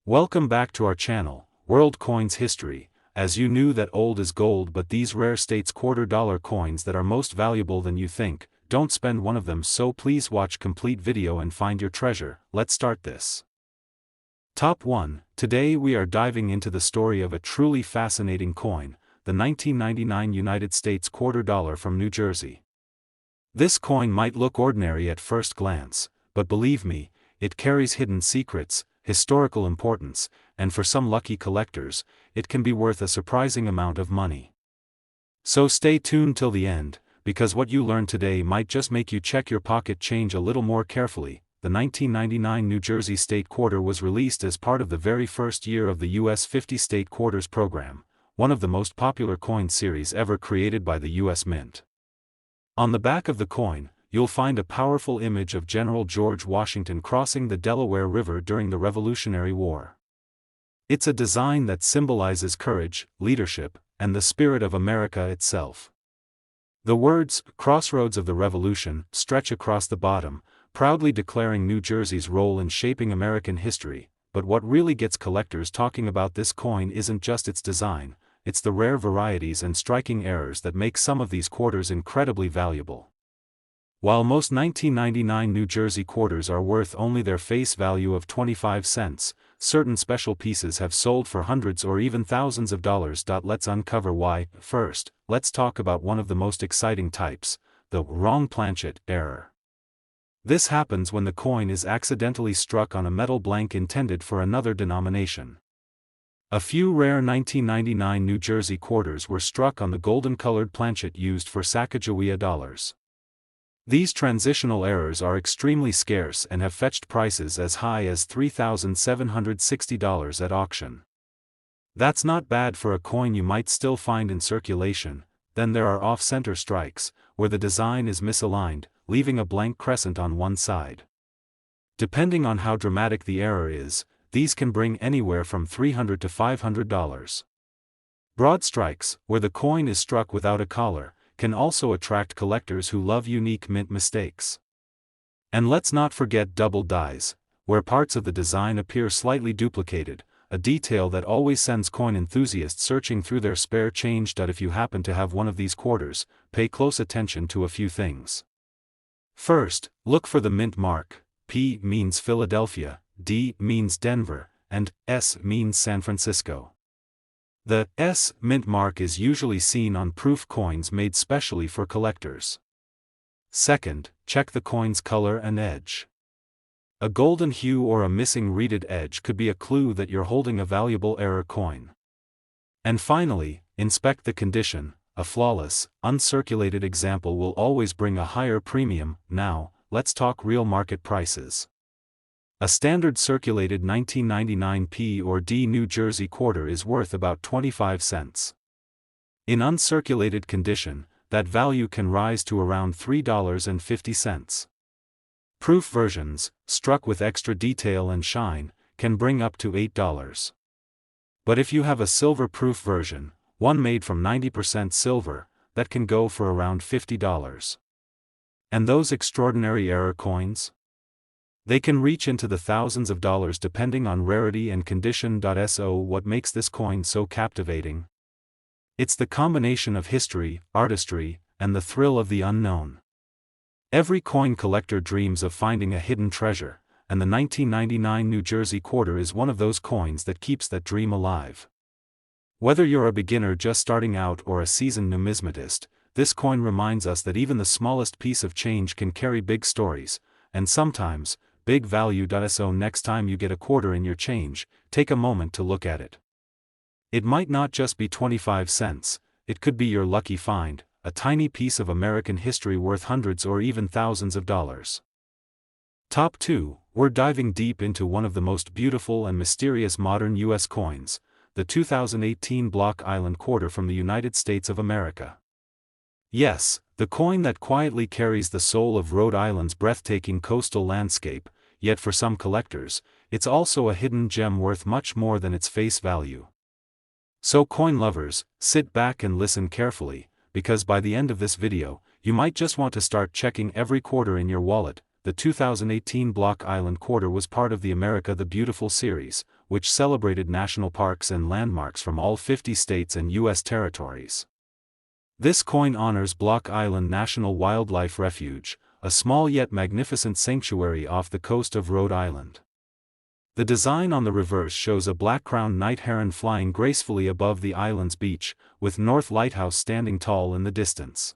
Welcome back to our channel, World Coins History. As you knew that old is gold, but these rare states $quarter coins that are most valuable than you think, don't spend one of them, so please watch complete video and find your treasure. Let's start this. Top 1. Today we are diving into the story of a truly fascinating coin, the 1999 United States $quarter from New Jersey. This coin might look ordinary at first glance, but believe me, it carries hidden secrets, historical importance, and for some lucky collectors, it can be worth a surprising amount of money. So stay tuned till the end, because what you learn today might just make you check your pocket change a little more carefully. The 1999 New Jersey State Quarter was released as part of the very first year of the U.S. 50 State Quarters program, one of the most popular coin series ever created by the U.S. Mint. On the back of the coin, you'll find a powerful image of General George Washington crossing the Delaware River during the Revolutionary War. It's a design that symbolizes courage, leadership, and the spirit of America itself. The words, "Crossroads of the Revolution," stretch across the bottom, proudly declaring New Jersey's role in shaping American history. But what really gets collectors talking about this coin isn't just its design, it's the rare varieties and striking errors that make some of these quarters incredibly valuable. While most 1999 New Jersey quarters are worth only their face value of 25 cents, certain special pieces have sold for hundreds or even thousands of dollars. Let's uncover why. First, let's talk about one of the most exciting types, the wrong planchet error. This happens when the coin is accidentally struck on a metal blank intended for another denomination. A few rare 1999 New Jersey quarters were struck on the golden-colored planchet used for Sacagawea dollars. These transitional errors are extremely scarce and have fetched prices as high as $3,760 at auction. That's not bad for a coin you might still find in circulation. Then there are off-center strikes, where the design is misaligned, leaving a blank crescent on one side. Depending on how dramatic the error is, these can bring anywhere from $300 to $500. Broad strikes, where the coin is struck without a collar, can also attract collectors who love unique mint mistakes. And let's not forget double dies, where parts of the design appear slightly duplicated, a detail that always sends coin enthusiasts searching through their spare change. If you happen to have one of these quarters, pay close attention to a few things. First, look for the mint mark. P means Philadelphia, D means Denver, and S means San Francisco. The S mint mark is usually seen on proof coins made specially for collectors. Second, check the coin's color and edge. A golden hue or a missing reeded edge could be a clue that you're holding a valuable error coin. And finally, inspect the condition. A flawless, uncirculated example will always bring a higher premium. Now, let's talk real market prices. A standard circulated 1999 P or D New Jersey quarter is worth about 25 cents. In uncirculated condition, that value can rise to around $3.50. Proof versions, struck with extra detail and shine, can bring up to $8. But if you have a silver proof version, one made from 90% silver, that can go for around $50. And those extraordinary error coins? They can reach into the thousands of dollars depending on rarity and condition. So what makes this coin so captivating? It's the combination of history, artistry, and the thrill of the unknown. Every coin collector dreams of finding a hidden treasure, and the 1999 New Jersey quarter is one of those coins that keeps that dream alive. Whether you're a beginner just starting out or a seasoned numismatist, this coin reminds us that even the smallest piece of change can carry big stories, and sometimes, big value. So next time you get a quarter in your change, take a moment to look at it. It might not just be 25 cents, it could be your lucky find, a tiny piece of American history worth hundreds or even thousands of dollars. Top 2, we're diving deep into one of the most beautiful and mysterious modern U.S. coins, the 2018 Block Island quarter from the United States of America. Yes, the coin that quietly carries the soul of Rhode Island's breathtaking coastal landscape, yet for some collectors, it's also a hidden gem worth much more than its face value. So coin lovers, sit back and listen carefully, because by the end of this video, you might just want to start checking every quarter in your wallet. The 2018 Block Island quarter was part of the America the Beautiful series, which celebrated national parks and landmarks from all 50 states and U.S. territories. This coin honors Block Island National Wildlife Refuge, a small yet magnificent sanctuary off the coast of Rhode Island. The design on the reverse shows a black-crowned night heron flying gracefully above the island's beach, with North Lighthouse standing tall in the distance.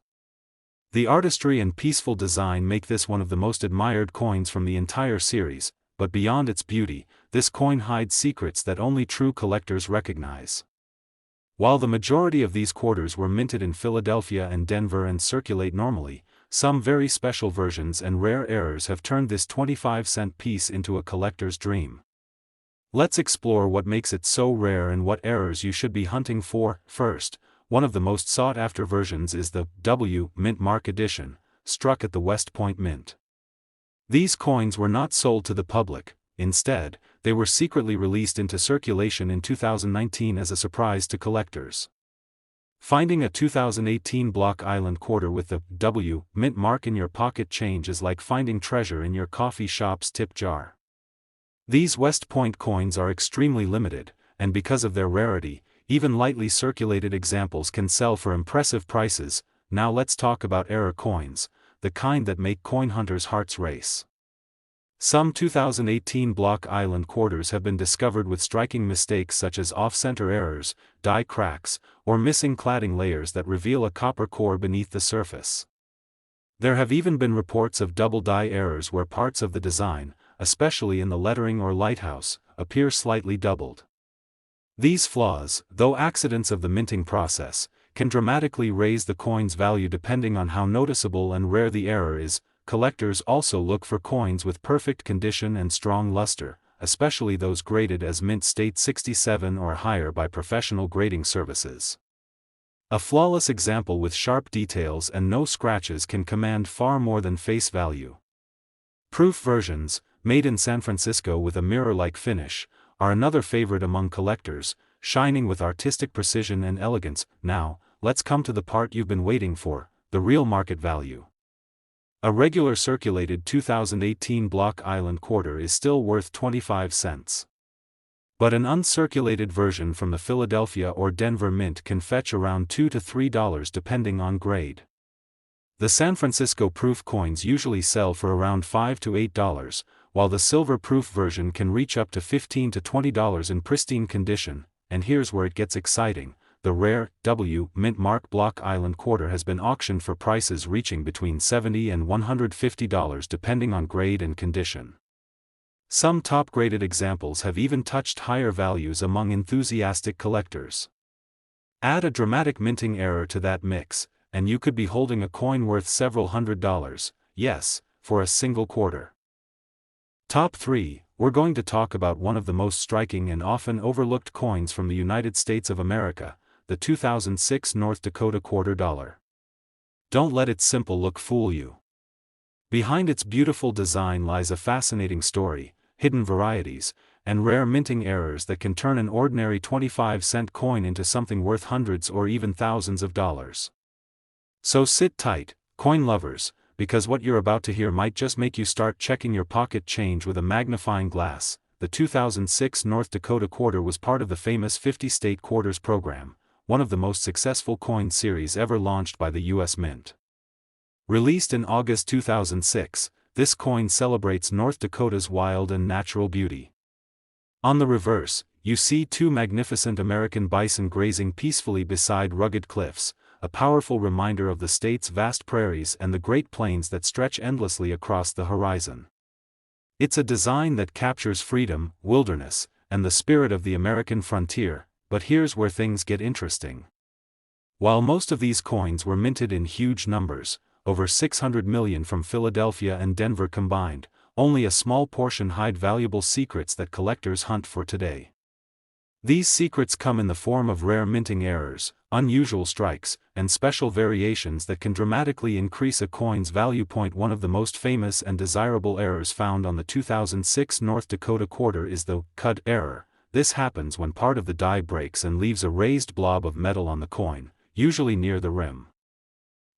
The artistry and peaceful design make this one of the most admired coins from the entire series, but beyond its beauty, this coin hides secrets that only true collectors recognize. While the majority of these quarters were minted in Philadelphia and Denver and circulate normally, some very special versions and rare errors have turned this 25-cent piece into a collector's dream. Let's explore what makes it so rare and what errors you should be hunting for. First, one of the most sought-after versions is the W Mint Mark Edition, struck at the West Point Mint. These coins were not sold to the public. Instead, they were secretly released into circulation in 2019 as a surprise to collectors. Finding a 2018 Block Island quarter with the W Mint mark in your pocket change is like finding treasure in your coffee shop's tip jar. These West Point coins are extremely limited, and because of their rarity, even lightly circulated examples can sell for impressive prices. Now let's talk about error coins, the kind that make coin hunters' hearts race. Some 2018 Block Island quarters have been discovered with striking mistakes such as off-center errors, die cracks, or missing cladding layers that reveal a copper core beneath the surface. There have even been reports of double die errors where parts of the design, especially in the lettering or lighthouse, appear slightly doubled. These flaws, though accidents of the minting process, can dramatically raise the coin's value depending on how noticeable and rare the error is. Collectors also look for coins with perfect condition and strong luster, especially those graded as mint state 67 or higher by professional grading services. A flawless example with sharp details and no scratches can command far more than face value. Proof versions, made in San Francisco with a mirror-like finish, are another favorite among collectors, shining with artistic precision and elegance. Now, let's come to the part you've been waiting for, the real market value. A regular circulated 2018 Block Island quarter is still worth 25 cents. But an uncirculated version from the Philadelphia or Denver Mint can fetch around $2 to $3 depending on grade. The San Francisco proof coins usually sell for around $5 to $8, while the silver proof version can reach up to $15 to $20 in pristine condition. And here's where it gets exciting. The rare W Mint Mark Block Island quarter has been auctioned for prices reaching between $70 and $150 depending on grade and condition. Some top-graded examples have even touched higher values among enthusiastic collectors. Add a dramatic minting error to that mix, and you could be holding a coin worth several $100s, yes, for a single quarter. Top 3, we're going to talk about one of the most striking and often overlooked coins from the United States of America, the 2006 North Dakota quarter dollar. Don't let its simple look fool you. Behind its beautiful design lies a fascinating story, hidden varieties, and rare minting errors that can turn an ordinary 25-cent coin into something worth hundreds or even thousands of dollars. So sit tight, coin lovers, because what you're about to hear might just make you start checking your pocket change with a magnifying glass. The 2006 North Dakota quarter was part of the famous 50-state quarters program, one of the most successful coin series ever launched by the U.S. Mint. Released in August 2006, this coin celebrates North Dakota's wild and natural beauty. On the reverse, you see two magnificent American bison grazing peacefully beside rugged cliffs, a powerful reminder of the state's vast prairies and the Great Plains that stretch endlessly across the horizon. It's a design that captures freedom, wilderness, and the spirit of the American frontier, but here's where things get interesting. While most of these coins were minted in huge numbers, over 600 million from Philadelphia and Denver combined, only a small portion hide valuable secrets that collectors hunt for today. These secrets come in the form of rare minting errors, unusual strikes, and special variations that can dramatically increase a coin's value. One of the most famous and desirable errors found on the 2006 North Dakota quarter is the cut error. This happens when part of the die breaks and leaves a raised blob of metal on the coin, usually near the rim.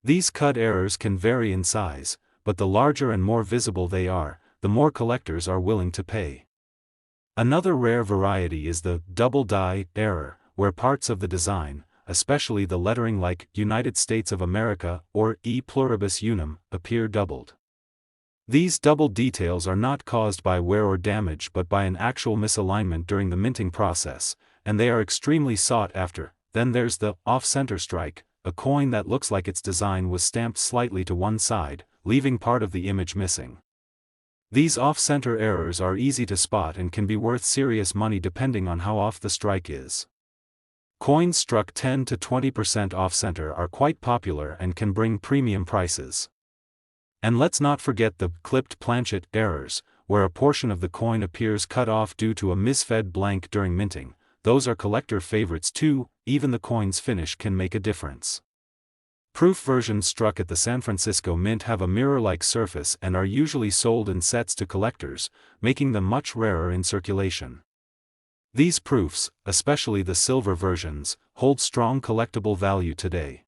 These cut errors can vary in size, but the larger and more visible they are, the more collectors are willing to pay. Another rare variety is the double die error, where parts of the design, especially the lettering like United States of America or E pluribus unum, appear doubled. These double details are not caused by wear or damage but by an actual misalignment during the minting process, and they are extremely sought after. Then there's the off-center strike, a coin that looks like its design was stamped slightly to one side, leaving part of the image missing. These off-center errors are easy to spot and can be worth serious money depending on how off the strike is. Coins struck 10 to 20% off-center are quite popular and can bring premium prices. And let's not forget the clipped planchet errors, where a portion of the coin appears cut off due to a misfed blank during minting. Those are collector favorites too. Even the coin's finish can make a difference. Proof versions struck at the San Francisco Mint have a mirror-like surface and are usually sold in sets to collectors, making them much rarer in circulation. These proofs, especially the silver versions, hold strong collectible value today.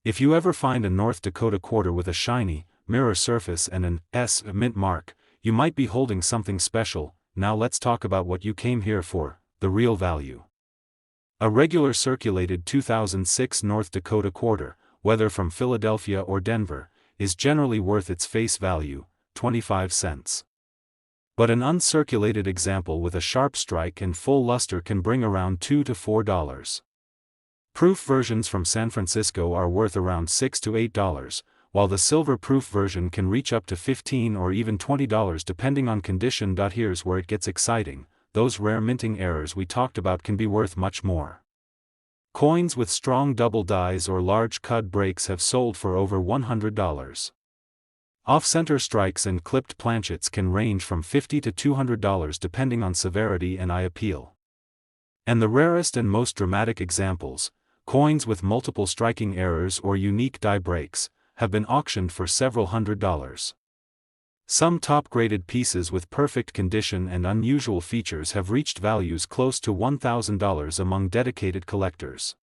If you ever find a North Dakota quarter with a shiny, mirror surface and an S mint mark, you might be holding something special. Now let's talk about what you came here for, the real value. A regular circulated 2006 North Dakota quarter, whether from Philadelphia or Denver, is generally worth its face value, 25 cents. But an uncirculated example with a sharp strike and full luster can bring around $2 to $4. Proof versions from San Francisco are worth around $6 to $8, while the silver proof version can reach up to $15 or even $20 depending on condition. Here's where it gets exciting. Those rare minting errors we talked about can be worth much more. Coins with strong double dies or large cut breaks have sold for over $100. Off-center strikes and clipped planchets can range from $50 to $200 depending on severity and eye appeal. And the rarest and most dramatic examples, coins with multiple striking errors or unique die breaks, have been auctioned for several $100s. Some top-graded pieces with perfect condition and unusual features have reached values close to $1,000 among dedicated collectors.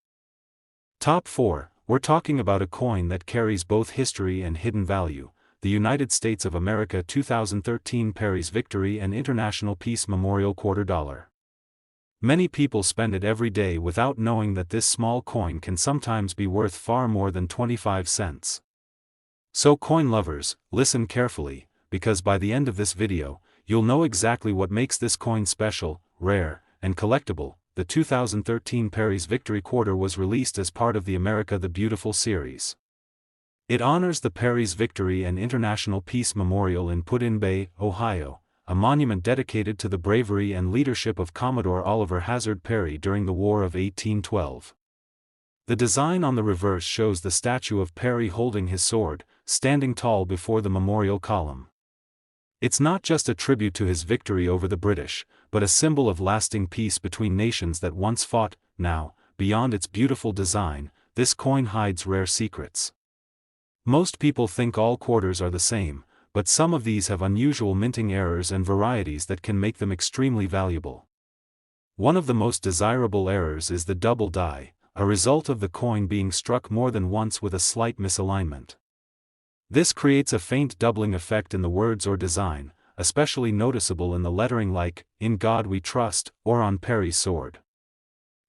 Top 4, we're talking about a coin that carries both history and hidden value, the United States of America 2013 Perry's Victory and International Peace Memorial $quarter. Many people spend it every day without knowing that this small coin can sometimes be worth far more than 25 cents. So coin lovers, listen carefully, because by the end of this video, you'll know exactly what makes this coin special, rare, and collectible. The 2013 Perry's Victory Quarter was released as part of the America the Beautiful series. It honors the Perry's Victory and International Peace Memorial in Put-in-Bay, Ohio, a monument dedicated to the bravery and leadership of Commodore Oliver Hazard Perry during the War of 1812. The design on the reverse shows the statue of Perry holding his sword, standing tall before the memorial column. It's not just a tribute to his victory over the British, but a symbol of lasting peace between nations that once fought. Now, beyond its beautiful design, this coin hides rare secrets. Most people think all quarters are the same, but some of these have unusual minting errors and varieties that can make them extremely valuable. One of the most desirable errors is the double die, a result of the coin being struck more than once with a slight misalignment. This creates a faint doubling effect in the words or design, especially noticeable in the lettering like, "In God We Trust," or on Perry's sword.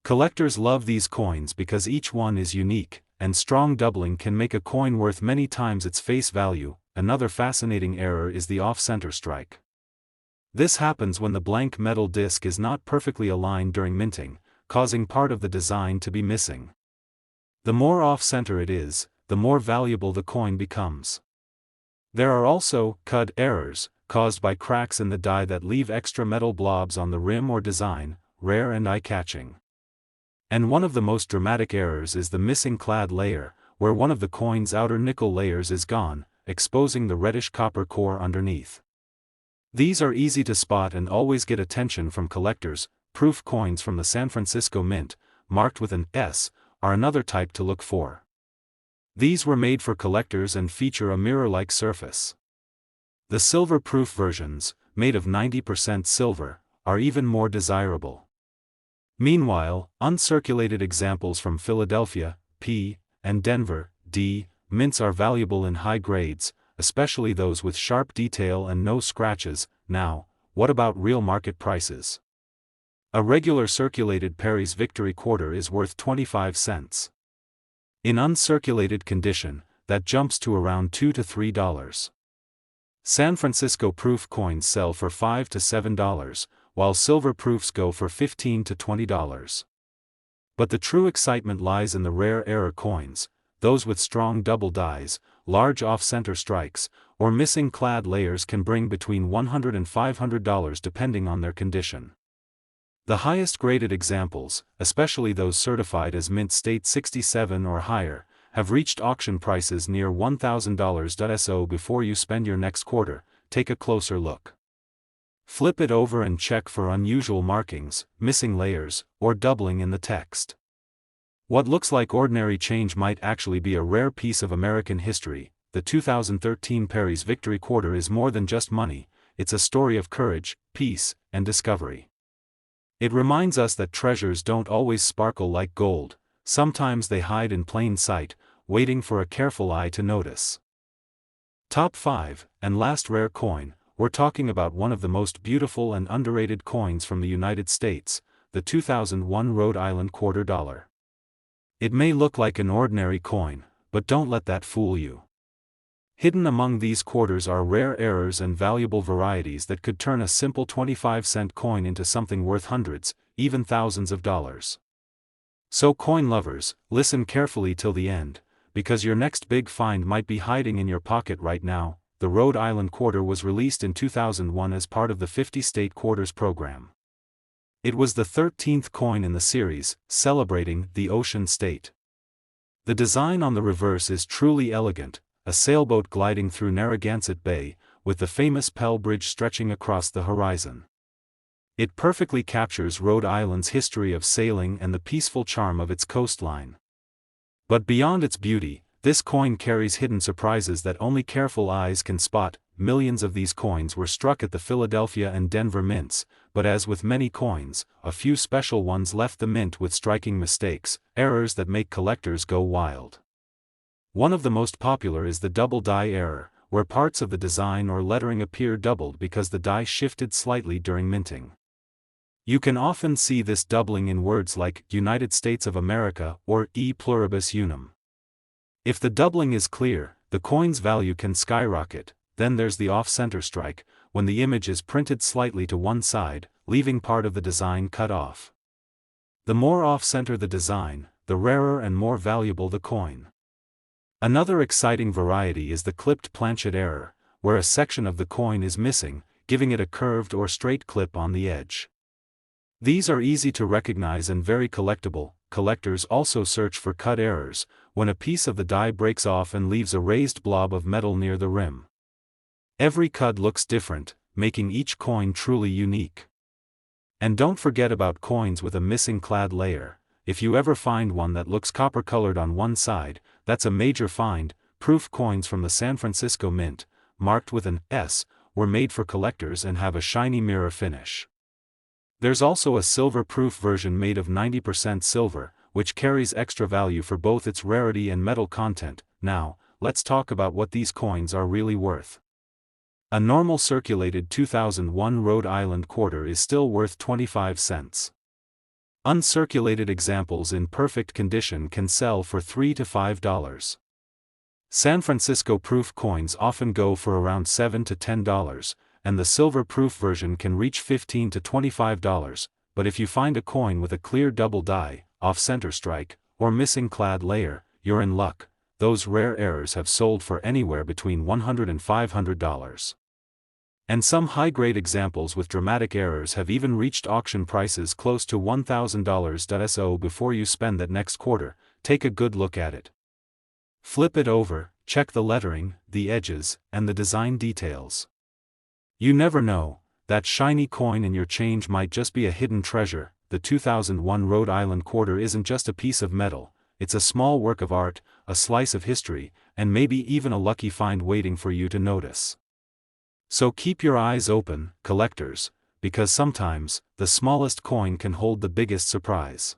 Collectors love these coins because each one is unique, and strong doubling can make a coin worth many times its face value. Another fascinating error is the off-center strike. This happens when the blank metal disc is not perfectly aligned during minting, causing part of the design to be missing. The more off-center it is, the more valuable the coin becomes. There are also cud errors, caused by cracks in the die that leave extra metal blobs on the rim or design, rare and eye-catching. And one of the most dramatic errors is the missing clad layer, where one of the coin's outer nickel layers is gone, exposing the reddish copper core underneath. These are easy to spot and always get attention from collectors. Proof coins from the San Francisco Mint, marked with an S, are another type to look for. These were made for collectors and feature a mirror-like surface. The silver-proof versions, made of 90% silver, are even more desirable. Meanwhile, uncirculated examples from Philadelphia, P, and Denver, D, mints are valuable in high grades, especially those with sharp detail and no scratches. Now, what about real market prices? A regular circulated Perry's Victory quarter is worth 25 cents. In uncirculated condition, that jumps to around $2 to $3. San Francisco proof coins sell for $5 to $7, while silver proofs go for $15 to $20. But the true excitement lies in the rare error coins, those with strong double dies, large off-center strikes, or missing clad layers can bring between $100 and $500 depending on their condition. The highest graded examples, especially those certified as Mint State 67 or higher, have reached auction prices near $1,000. So before you spend your next quarter, take a closer look. Flip it over and check for unusual markings, missing layers, or doubling in the text. What looks like ordinary change might actually be a rare piece of American history. The 2013 Perry's Victory quarter is more than just money, it's a story of courage, peace, and discovery. It reminds us that treasures don't always sparkle like gold, sometimes they hide in plain sight, waiting for a careful eye to notice. Top 5, and last rare coin, we're talking about one of the most beautiful and underrated coins from the United States, the 2001 Rhode Island quarter dollar. It may look like an ordinary coin, but don't let that fool you. Hidden among these quarters are rare errors and valuable varieties that could turn a simple 25-cent coin into something worth hundreds, even thousands of dollars. So coin lovers, listen carefully till the end, because your next big find might be hiding in your pocket right now. The Rhode Island quarter was released in 2001 as part of the 50-state quarters program. It was the 13th coin in the series, celebrating the Ocean State. The design on the reverse is truly elegant, a sailboat gliding through Narragansett Bay, with the famous Pell Bridge stretching across the horizon. It perfectly captures Rhode Island's history of sailing and the peaceful charm of its coastline. But beyond its beauty, this coin carries hidden surprises that only careful eyes can spot. Millions of these coins were struck at the Philadelphia and Denver mints, but as with many coins, a few special ones left the mint with striking mistakes, errors that make collectors go wild. One of the most popular is the double die error, where parts of the design or lettering appear doubled because the die shifted slightly during minting. You can often see this doubling in words like United States of America or E pluribus unum. If the doubling is clear, the coin's value can skyrocket. Then there's the off-center strike, when the image is printed slightly to one side, leaving part of the design cut off. The more off-center the design, the rarer and more valuable the coin. Another exciting variety is the clipped planchet error, where a section of the coin is missing, giving it a curved or straight clip on the edge. These are easy to recognize and very collectible. Collectors also search for cut errors, when a piece of the die breaks off and leaves a raised blob of metal near the rim. Every cut looks different, making each coin truly unique. And don't forget about coins with a missing clad layer. If you ever find one that looks copper-colored on one side, that's a major find. Proof coins from the San Francisco Mint, marked with an S, were made for collectors and have a shiny mirror finish. There's also a silver-proof version made of 90% silver, which carries extra value for both its rarity and metal content. Now, let's talk about what these coins are really worth. A normal circulated 2001 Rhode Island quarter is still worth 25 cents. Uncirculated examples in perfect condition can sell for $3 to $5. San Francisco proof coins often go for around $7 to $10, and the silver proof version can reach $15 to $25, but if you find a coin with a clear double die, off-center strike, or missing clad layer, you're in luck. Those rare errors have sold for anywhere between $100 and $500. And some high-grade examples with dramatic errors have even reached auction prices close to $1,000. So before you spend that next quarter, take a good look at it. Flip it over, check the lettering, the edges, and the design details. You never know, that shiny coin in your change might just be a hidden treasure. The 2001 Rhode Island quarter isn't just a piece of metal, it's a small work of art, a slice of history, and maybe even a lucky find waiting for you to notice. So keep your eyes open, collectors, because sometimes, the smallest coin can hold the biggest surprise.